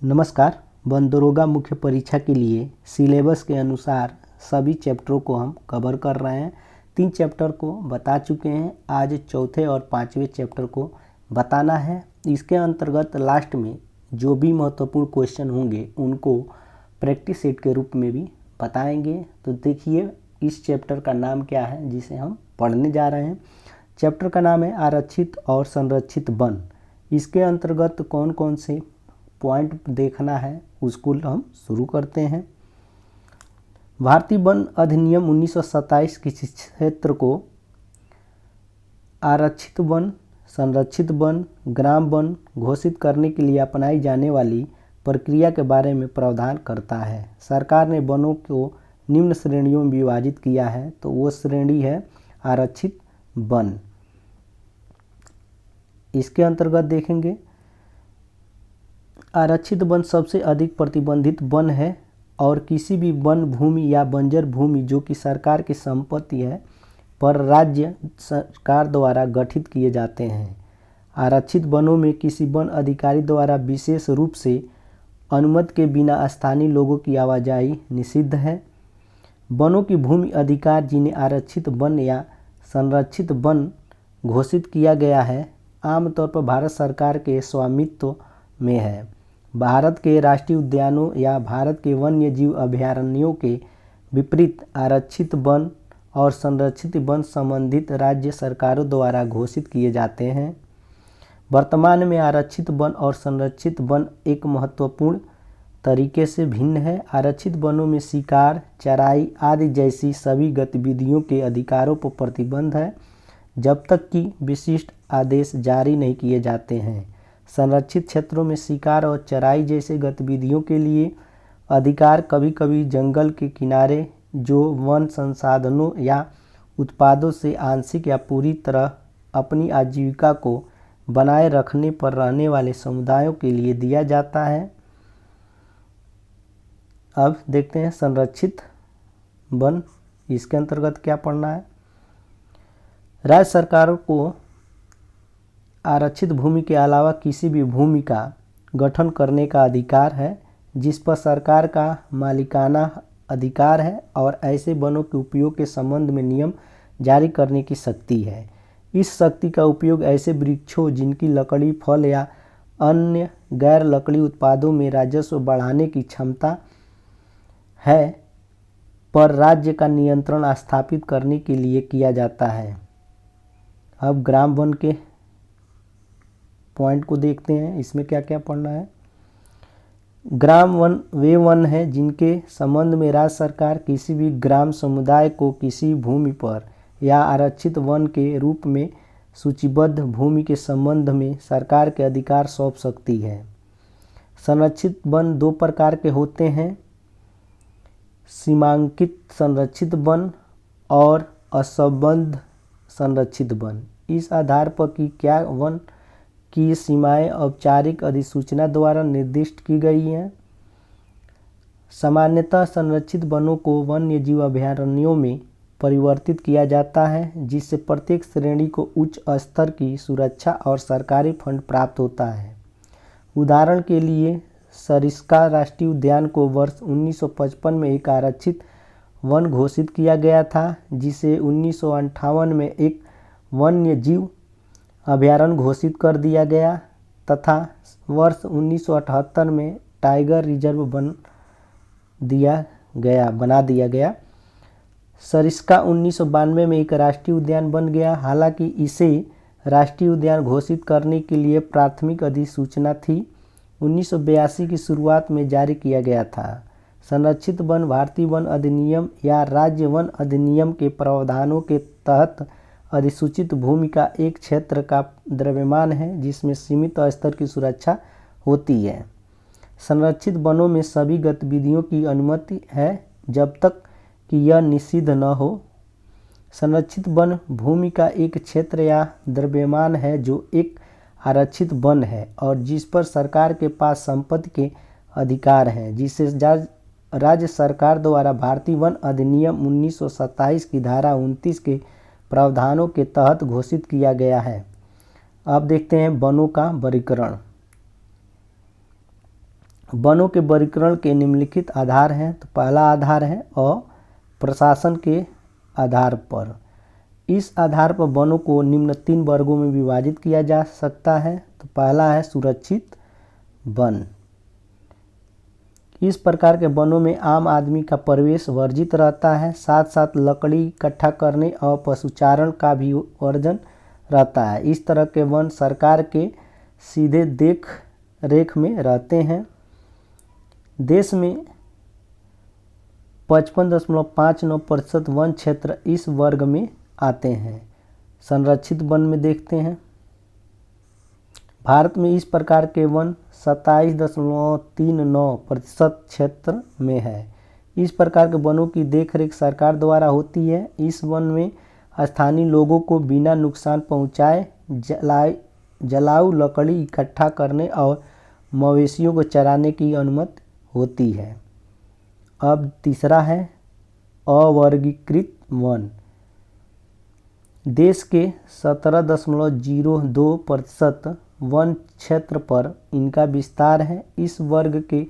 नमस्कार। वन दरोगा मुख्य परीक्षा के लिए सिलेबस के अनुसार सभी चैप्टरों को हम कवर कर रहे हैं। 3 चैप्टर को बता चुके हैं, आज चौथे और 5वें चैप्टर को बताना है। इसके अंतर्गत लास्ट में जो भी महत्वपूर्ण क्वेश्चन होंगे उनको प्रैक्टिस सेट के रूप में भी बताएंगे। तो देखिए इस चैप्टर का नाम क्या है जिसे हम पढ़ने जा रहे हैं। चैप्टर का नाम है आरक्षित और संरक्षित वन। इसके अंतर्गत कौन कौन से पॉइंट देखना है उसको हम शुरू करते हैं। भारतीय वन अधिनियम 1927 किसी क्षेत्र को आरक्षित वन, संरक्षित वन, ग्राम वन घोषित करने के लिए अपनाई जाने वाली प्रक्रिया के बारे में प्रावधान करता है। सरकार ने वनों को निम्न श्रेणियों में विभाजित किया है, तो वो श्रेणी है आरक्षित वन। इसके अंतर्गत देखेंगे आरक्षित वन सबसे अधिक प्रतिबंधित वन है और किसी भी वन भूमि या बंजर भूमि जो कि सरकार की संपत्ति है पर राज्य सरकार द्वारा गठित किए जाते हैं। आरक्षित वनों में किसी वन अधिकारी द्वारा विशेष रूप से अनुमति के बिना स्थानीय लोगों की आवाजाही निषिद्ध है। वनों की भूमि अधिकार जिन्हें आरक्षित वन या संरक्षित वन घोषित किया गया है आमतौर पर भारत सरकार के स्वामित्व में है। भारत के राष्ट्रीय उद्यानों या भारत के वन्य जीव अभयारण्यों के विपरीत आरक्षित वन और संरक्षित वन संबंधित राज्य सरकारों द्वारा घोषित किए जाते हैं। वर्तमान में आरक्षित वन और संरक्षित वन एक महत्वपूर्ण तरीके से भिन्न है। आरक्षित वनों में शिकार, चराई आदि जैसी सभी गतिविधियों के अधिकारों पर प्रतिबंध है जब तक कि विशिष्ट आदेश जारी नहीं किए जाते हैं। संरक्षित क्षेत्रों में शिकार और चराई जैसे गतिविधियों के लिए अधिकार कभी कभी जंगल के किनारे जो वन संसाधनों या उत्पादों से आंशिक या पूरी तरह अपनी आजीविका को बनाए रखने पर रहने वाले समुदायों के लिए दिया जाता है। अब देखते हैं संरक्षित वन, इसके अंतर्गत क्या पढ़ना है। राज्य सरकारों को आरक्षित भूमि के अलावा किसी भी भूमि का गठन करने का अधिकार है जिस पर सरकार का मालिकाना अधिकार है और ऐसे वनों के उपयोग के संबंध में नियम जारी करने की शक्ति है। इस शक्ति का उपयोग ऐसे वृक्षों जिनकी लकड़ी, फल या अन्य गैर लकड़ी उत्पादों में राजस्व बढ़ाने की क्षमता है पर राज्य का नियंत्रण स्थापित करने के लिए किया जाता है। अब ग्राम वन के पॉइंट को देखते हैं, इसमें क्या क्या पढ़ना है। ग्राम वन वे वन है जिनके संबंध में राज्य सरकार किसी भी ग्राम समुदाय को किसी भूमि पर या आरक्षित वन के रूप में सूचीबद्ध भूमि के संबंध में सरकार के अधिकार सौंप सकती है। संरक्षित वन 2 प्रकार के होते हैं, सीमांकित संरक्षित वन और असंबद्ध संरक्षित वन। इस आधार पर कि क्या वन की सीमाएं औपचारिक अधिसूचना द्वारा निर्दिष्ट की गई हैं। सामान्यतः संरक्षित वनों को वन्य जीव अभयारण्यों में परिवर्तित किया जाता है जिससे प्रत्येक श्रेणी को उच्च स्तर की सुरक्षा और सरकारी फंड प्राप्त होता है। उदाहरण के लिए सरिस्का राष्ट्रीय उद्यान को वर्ष 1955 में एक आरक्षित वन घोषित किया गया था जिसे 1958 में एक वन्य जीव अभयारण्य घोषित कर दिया गया तथा वर्ष 1978 में टाइगर रिजर्व बना दिया गया। सरिस्का 1992 में एक राष्ट्रीय उद्यान बन गया। हालांकि इसे राष्ट्रीय उद्यान घोषित करने के लिए प्राथमिक अधिसूचना थी 1982 की शुरुआत में जारी किया गया था। संरक्षित वन भारतीय वन अधिनियम या राज्य वन अधिनियम के प्रावधानों के तहत अधिसूचित भूमि का एक क्षेत्र का द्रव्यमान है जिसमें सीमित स्तर की सुरक्षा होती है। संरक्षित वनों में सभी गतिविधियों की अनुमति है जब तक कि यह निषिद्ध न हो। संरक्षित वन भूमि का एक क्षेत्र या द्रव्यमान है जो एक आरक्षित वन है और जिस पर सरकार के पास संपत्ति के अधिकार हैं जिसे राज्य सरकार द्वारा भारतीय वन अधिनियम 1927 की धारा 29 के प्रावधानों के तहत घोषित किया गया है। अब देखते हैं वनों का वर्गीकरण। वनों के वर्गीकरण के निम्नलिखित आधार हैं। तो पहला आधार है प्रशासन के आधार पर। इस आधार पर वनों को निम्न 3 वर्गों में विभाजित किया जा सकता है। तो पहला है सुरक्षित वन। इस प्रकार के वनों में आम आदमी का प्रवेश वर्जित रहता है, साथ साथ लकड़ी इकट्ठा करने और पशुचारण का भी वर्जन रहता है। इस तरह के वन सरकार के सीधे देख रेख में रहते हैं। देश में 55.59% वन क्षेत्र इस वर्ग में आते हैं। संरक्षित वन में देखते हैं। भारत में इस प्रकार के वन 27.39% क्षेत्र में है। इस प्रकार के वनों की देखरेख सरकार द्वारा होती है। इस वन में स्थानीय लोगों को बिना नुकसान पहुंचाए जलाऊ लकड़ी इकट्ठा करने और मवेशियों को चराने की अनुमति होती है। अब तीसरा है अवर्गीकृत वन। देश के 17.02% वन क्षेत्र पर इनका विस्तार है। इस वर्ग के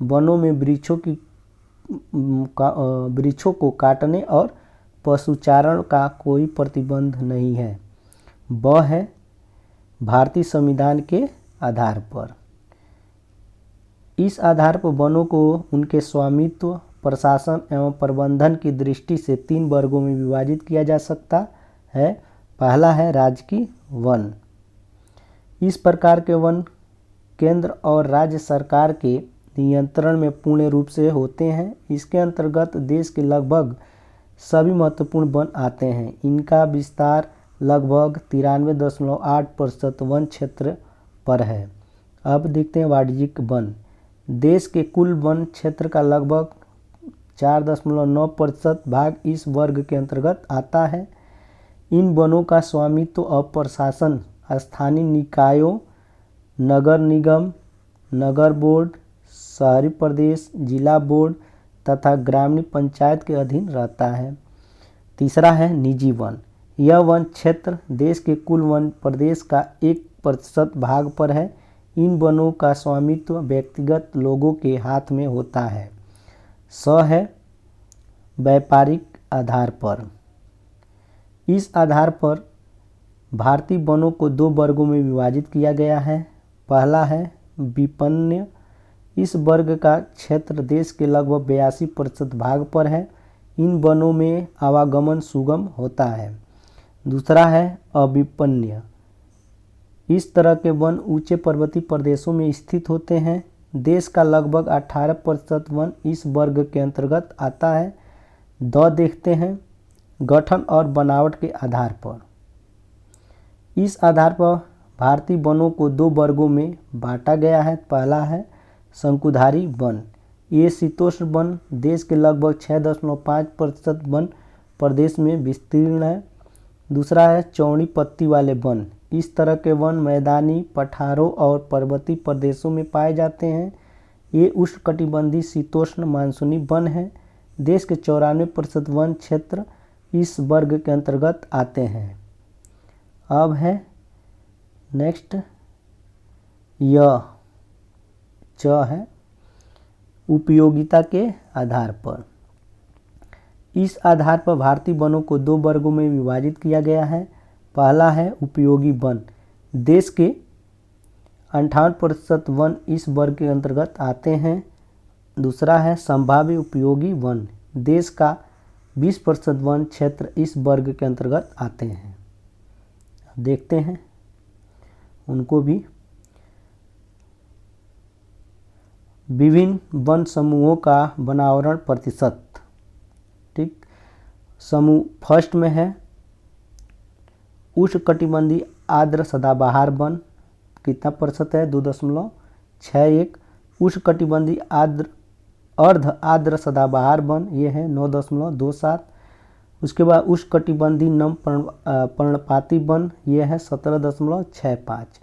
वनों में वृक्षों को काटने और पशुचारण का कोई प्रतिबंध नहीं है। वह है भारतीय संविधान के आधार पर। इस आधार पर वनों को उनके स्वामित्व, प्रशासन एवं प्रबंधन की दृष्टि से 3 वर्गों में विभाजित किया जा सकता है। पहला है राजकीय वन। इस प्रकार के वन केंद्र और राज्य सरकार के नियंत्रण में पूर्ण रूप से होते हैं। इसके अंतर्गत देश के लगभग सभी महत्वपूर्ण वन आते हैं। इनका विस्तार लगभग 93.8% वन क्षेत्र पर है। अब देखते हैं वाणिज्यिक वन। देश के कुल वन क्षेत्र का लगभग 4.9% भाग इस वर्ग के अंतर्गत आता है। इन वनों का स्वामित्व और प्रशासन स्थानीय निकायों, नगर निगम, नगर बोर्ड, शहरी प्रदेश, जिला बोर्ड तथा ग्रामीण पंचायत के अधीन रहता है। तीसरा है निजी वन। यह वन क्षेत्र देश के कुल वन प्रदेश का 1% भाग पर है। इन वनों का स्वामित्व व्यक्तिगत लोगों के हाथ में होता है। है व्यापारिक आधार पर। इस आधार पर भारतीय वनों को 2 वर्गों में विभाजित किया गया है। पहला है विपण्य। इस वर्ग का क्षेत्र देश के लगभग 82% भाग पर है। इन वनों में आवागमन सुगम होता है। दूसरा है अविपण्य। इस तरह के वन ऊंचे पर्वतीय प्रदेशों में स्थित होते हैं। देश का लगभग 18% वन इस वर्ग के अंतर्गत आता है। देखते हैं गठन और बनावट के आधार पर। इस आधार पर भारतीय वनों को 2 वर्गों में बांटा गया है। पहला है शंकुधारी वन। ये शीतोष्ण वन देश के लगभग 6.5% वन प्रदेश में विस्तीर्ण है। दूसरा है चौड़ी पत्ती वाले वन। इस तरह के वन मैदानी पठारों और पर्वतीय प्रदेशों में पाए जाते हैं। ये उष्णकटिबंधीय शीतोष्ण मानसूनी वन हैं। देश के 94% वन क्षेत्र इस वर्ग के अंतर्गत आते हैं। अब है नेक्स्ट है उपयोगिता के आधार पर। इस आधार पर भारतीय वनों को 2 वर्गों में विभाजित किया गया है। पहला है उपयोगी वन। देश के 58% वन इस वर्ग के अंतर्गत आते हैं। दूसरा है संभाव्य उपयोगी वन। देश का 20% वन क्षेत्र इस वर्ग के अंतर्गत आते हैं। देखते हैं उनको भी। विभिन्न वन समूहों का वनावरण प्रतिशत। ठीक, समूह फर्स्ट में है उष्णकटिबंधीय आर्द्र सदाबहार वन। कितना प्रतिशत है? 2.61। उष्णकटिबंधीय अर्ध आर्द्र सदाबहार वन ये है 9.27। उसके बाद उष्णकटिबंधीय नम पर्णपाती वन ये है 17.65।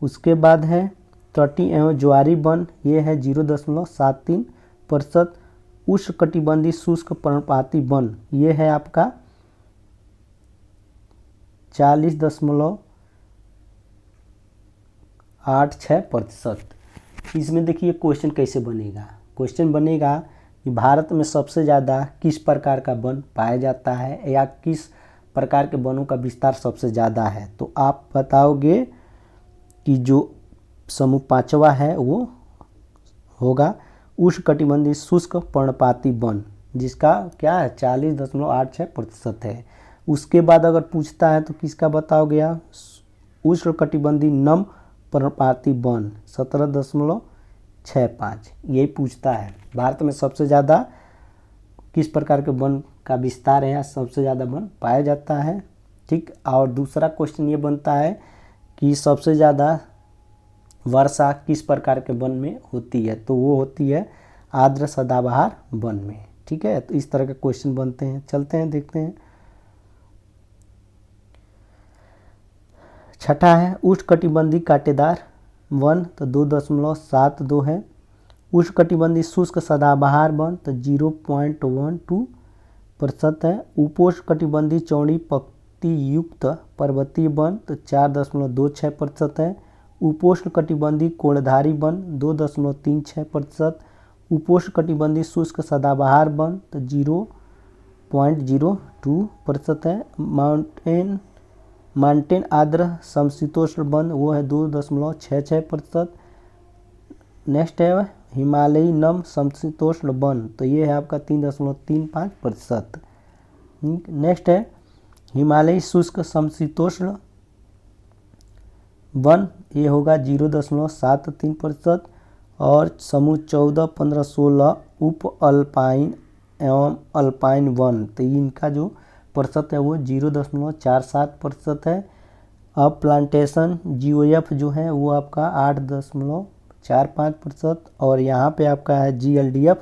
उसके बाद है तटीय एवं ज्वारी वन ये है 0.73%। उष्णकटिबंधीय शुष्क पर्णपाती वन ये है आपका 40.86%। इसमें देखिए क्वेश्चन कैसे बनेगा। क्वेश्चन बनेगा कि भारत में सबसे ज़्यादा किस प्रकार का वन पाया जाता है या किस प्रकार के वनों का विस्तार सबसे ज़्यादा है। तो आप बताओगे कि जो समूह 5वां है वो होगा उष्णकटिबंधीय शुष्क पर्णपाती वन, जिसका क्या है 40.86% है। उसके बाद अगर पूछता है तो किसका बताओगे आप, उष्णकटिबंधीय नम पर्णपाती वन 17.65, यही पूछता है भारत में सबसे ज़्यादा किस प्रकार के वन का विस्तार है या सबसे ज़्यादा वन पाया जाता है। ठीक, और दूसरा क्वेश्चन ये बनता है कि सबसे ज़्यादा वर्षा किस प्रकार के वन में होती है, तो वो होती है आर्द्र सदाबहार वन में। ठीक है, तो इस तरह के क्वेश्चन बनते हैं। चलते हैं देखते हैं। छठा है उष्णकटिबंधीय कांटेदार वन, तो 2.72 है। उष्णकटिबंधीय शुष्क सदाबहार वन तो 0.12% है। उपोष्णकटिबंधीय चौड़ी पत्ती युक्त पर्वतीय वन तो 4.26% है। उपोष्णकटिबंधीय कोणधारी वन 2.36%। उपोष्णकटिबंधीय शुष्क सदाबहार वन तो 0.02% है। माउंटेन आर्द्र समशीतोष्ण वन वो है 2.66%। नेक्स्ट है हिमालयी नम समशीतोष्ण वन, तो ये है आपका 3.35%। नेक्स्ट है हिमालयी शुष्क समशीतोष्ण वन, ये होगा 0.73%। और समूह 14, 15, 16 उप अल्पाइन एवं अल्पाइन वन, तो इनका जो प्रतिशत है वो 0.47% है। अब प्लांटेशन GOF जो है वो आपका 8.45%। और यहाँ पे आपका है GLDF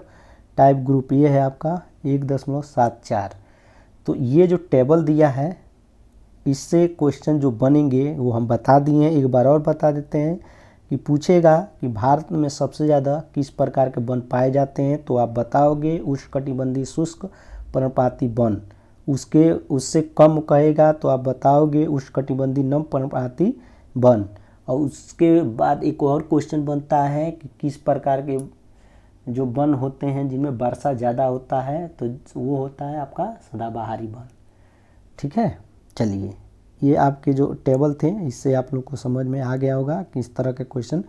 टाइप ग्रुप, ये है आपका 1.74। तो ये जो टेबल दिया है इससे क्वेश्चन जो बनेंगे वो हम बता दिए हैं, एक बार और बता देते हैं कि पूछेगा कि भारत में सबसे ज़्यादा किस प्रकार के वन पाए जाते हैं, तो आप बताओगे उष्णकटिबंधीय शुष्क पर्णपाती वन। उससे कम कहेगा तो आप बताओगे उष्णकटिबंधीय नम पर्णपाती वन। और उसके बाद एक और क्वेश्चन बनता है कि किस प्रकार के जो वन होते हैं जिनमें वर्षा ज़्यादा होता है, तो वो होता है आपका सदाबहारी वन। ठीक है, चलिए ये आपके जो टेबल थे इससे आप लोग को समझ में आ गया होगा कि इस तरह के क्वेश्चन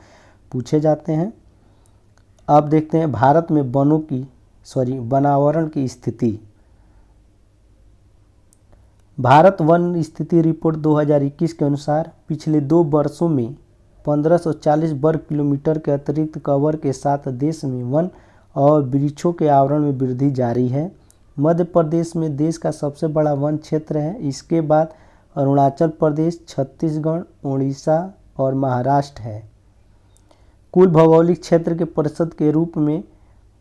पूछे जाते हैं। अब देखते हैं भारत में वनावरण की स्थिति। भारत वन स्थिति रिपोर्ट 2021 के अनुसार पिछले 2 वर्षों में 1540 वर्ग किलोमीटर के अतिरिक्त कवर के साथ देश में वन और वृक्षों के आवरण में वृद्धि जारी है। मध्य प्रदेश में देश का सबसे बड़ा वन क्षेत्र है। इसके बाद अरुणाचल प्रदेश, छत्तीसगढ़, उड़ीसा और महाराष्ट्र है। कुल भौगोलिक क्षेत्र के प्रतिशत के रूप में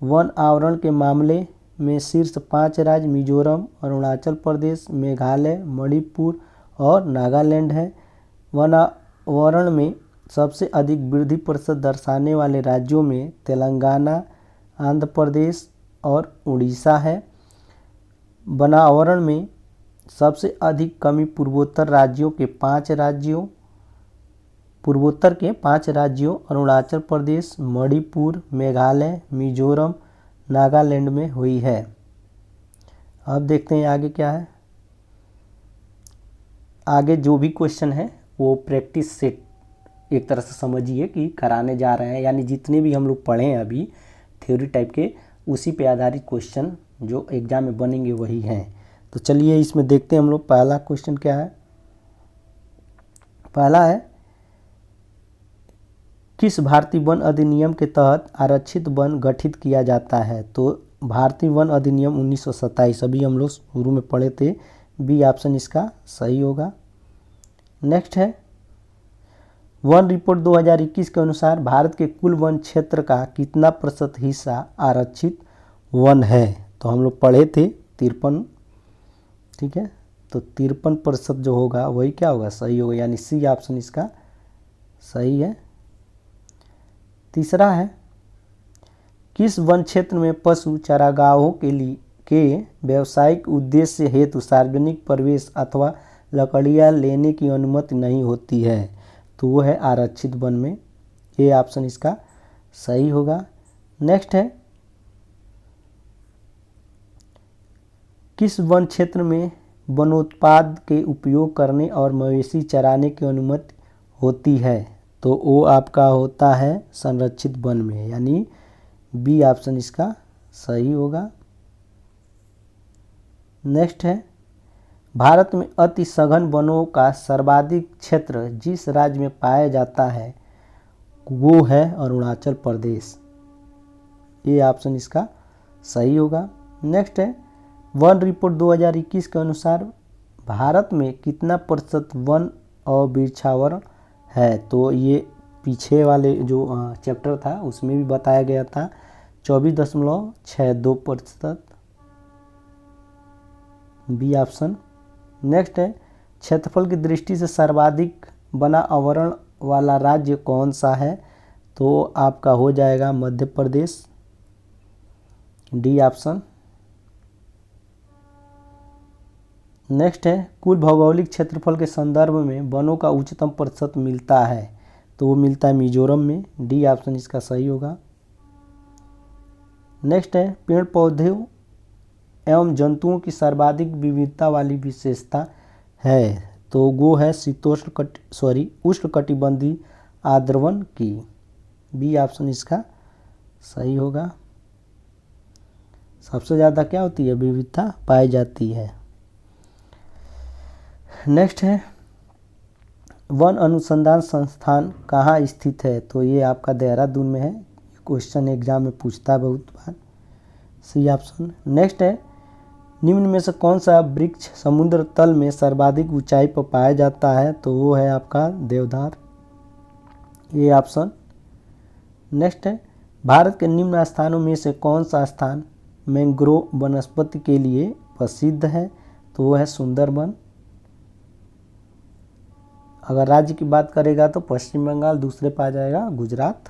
वन आवरण के मामले में शीर्ष 5 राज्य मिजोरम, अरुणाचल प्रदेश, मेघालय, मणिपुर और नागालैंड है। वनावरण में सबसे अधिक वृद्धि प्रतिशत दर्शाने वाले राज्यों में तेलंगाना, आंध्र प्रदेश और उड़ीसा है। वनावरण में सबसे अधिक कमी पूर्वोत्तर के 5 राज्यों अरुणाचल प्रदेश, मणिपुर, मेघालय, मिजोरम, नागालैंड में हुई है। अब देखते हैं आगे क्या है। आगे जो भी क्वेश्चन है वो प्रैक्टिस सेट एक तरह से समझिए कि कराने जा रहे हैं, यानी जितने भी हम लोग पढ़े हैं अभी थ्योरी टाइप के, उसी पे आधारित क्वेश्चन जो एग्जाम में बनेंगे वही हैं। तो चलिए इसमें देखते हैं हम लोग। पहला क्वेश्चन क्या है, पहला है किस भारतीय वन अधिनियम के तहत आरक्षित वन गठित किया जाता है। तो भारतीय वन अधिनियम 1927, अभी हम लोग शुरू में पढ़े थे, बी ऑप्शन इसका सही होगा। नेक्स्ट है वन रिपोर्ट 2021 के अनुसार भारत के कुल वन क्षेत्र का कितना प्रतिशत हिस्सा आरक्षित वन है। तो हम लोग पढ़े थे 53। ठीक है, तो 53% जो होगा वही क्या होगा, सही होगा, यानी सी ऑप्शन इसका सही है। तीसरा है किस वन क्षेत्र में पशु चारागाहों के व्यावसायिक उद्देश्य हेतु सार्वजनिक प्रवेश अथवा लकड़ियाँ लेने की अनुमति नहीं होती है। तो वो है आरक्षित वन में, ये ऑप्शन इसका सही होगा। नेक्स्ट है, किस वन क्षेत्र में वनोत्पाद के उपयोग करने और मवेशी चराने की अनुमति होती है? तो वो आपका होता है संरक्षित वन में, यानी बी ऑप्शन इसका सही होगा। नेक्स्ट है, भारत में अति सघन वनों का सर्वाधिक क्षेत्र जिस राज्य में पाया जाता है वो है अरुणाचल प्रदेश। ये ऑप्शन इसका सही होगा। नेक्स्ट है, वन रिपोर्ट 2021 के अनुसार भारत में कितना प्रतिशत वन और वृक्षावरण है? तो ये पीछे वाले जो चैप्टर था उसमें भी बताया गया था, 24.62%, बी ऑप्शन। नेक्स्ट है, क्षेत्रफल की दृष्टि से सर्वाधिक वना आवरण वाला राज्य कौन सा है? तो आपका हो जाएगा Madhya Pradesh, D option. Next है, कुल भौगोलिक क्षेत्रफल के संदर्भ में वनों का उच्चतम प्रतिशत मिलता है? तो वो मिलता है मिजोरम में, डी ऑप्शन इसका सही होगा। नेक्स्ट है, पेड़ पौधों एवं जंतुओं की सर्वाधिक विविधता वाली विशेषता है? तो वो है उष्णकटिबंधीय आर्द्रवन की, बी ऑप्शन इसका सही होगा। सबसे ज़्यादा क्या होती है? विविधता पाई जाती है। नेक्स्ट है, वन अनुसंधान संस्थान कहाँ स्थित है? तो ये आपका देहरादून में है, क्वेश्चन एग्जाम में पूछता है बहुत बार, सी ऑप्शन। नेक्स्ट है, निम्न में से कौन सा वृक्ष समुद्र तल में सर्वाधिक ऊंचाई पर पाया जाता है? तो वो है आपका देवदार, ये ऑप्शन। नेक्स्ट है, भारत के निम्न स्थानों में से कौन सा स्थान मैंग्रोव वनस्पति के लिए प्रसिद्ध है? तो वो है सुंदरबन। अगर राज्य की बात करेगा तो पश्चिम बंगाल, दूसरे पे आ जाएगा गुजरात।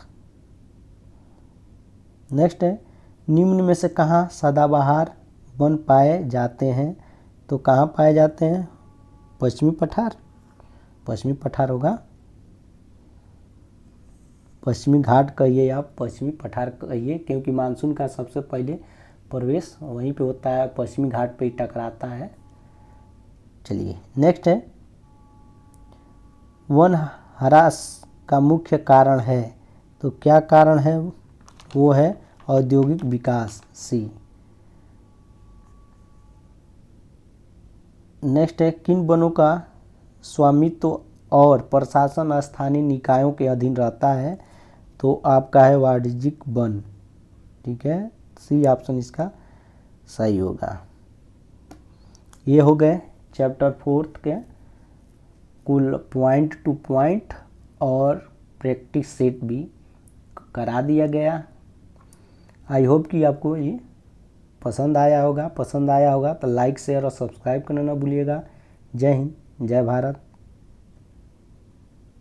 नेक्स्ट है, निम्न में से कहाँ सदाबहार वन पाए जाते हैं? तो कहाँ पाए जाते हैं? पश्चिमी पठार, पश्चिमी पठार होगा। पश्चिमी घाट कहिए आप, पश्चिमी पठार कहिए, क्योंकि मानसून का सबसे पहले प्रवेश वहीं पे होता है, पश्चिमी घाट पे ही टकराता है। चलिए नेक्स्ट है, वन ह्रास का मुख्य कारण है? तो क्या कारण है? वो है औद्योगिक विकास, सी। नेक्स्ट है, किन वनों का स्वामित्व और प्रशासन स्थानीय निकायों के अधीन रहता है? तो आपका है वाणिज्यिक वन, ठीक है, सी ऑप्शन इसका सही होगा। ये हो गए चैप्टर 4 के कुल पॉइंट टू पॉइंट, और प्रैक्टिस सेट भी करा दिया गया। आई होप कि आपको ये पसंद आया होगा तो लाइक शेयर और सब्सक्राइब करना ना भूलिएगा। जय हिंद, जय भारत।